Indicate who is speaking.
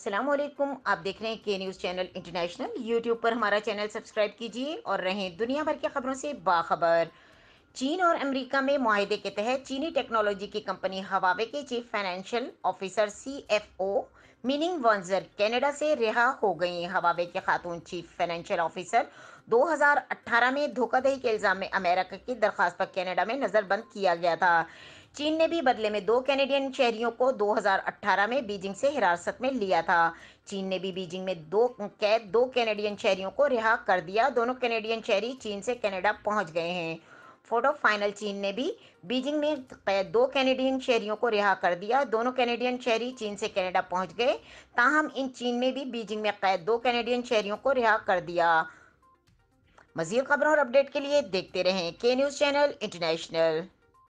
Speaker 1: अस्सलाम वालेकुम। आप देख रहे हैं के न्यूज़ चैनल इंटरनेशनल। यूट्यूब पर हमारा चैनल सब्सक्राइब कीजिए और रहें दुनिया भर की खबरों से बाखबर। चीन और अमेरिका में मुआहदे के तहत चीनी टेक्नोलॉजी की कंपनी हवावे के chief financial officer CFO Meng Wanzhou Canada से रिहा हो गई। हवावे के खातून चीफ फाइनेंशियल ऑफिसर 2018 में धोखाधड़ी के इल्जाम में अमेरिका की दरखास्त पर कनाडा में नजरबंद किया गया था। चीन ने भी बदले में दो कैनेडियन शहरियों को 2018 में बीजिंग से हिरासत में लिया था। चीन ने भी बीजिंग में दो कैनेडियन शहरियों को रिहा कर दिया। दोनों कैनेडियन शहरी चीन से कनाडा पहुंच गए हैं। Photo final. चीन ने भी बीजिंग में कैद दो कैनेडियन शहरियों को रिहा कर दिया। दोनों कैनेडियन शहरी चीन से कनाडा पहुंच गए। ताहम इन चीन में भी बीजिंग में कैद दो कैनेडियन शहरियों को रिहा कर दिया। मज़ीद खबरों और अपडेट के लिए देखते रहें के न्यूज़ चैनल इंटरनेशनल।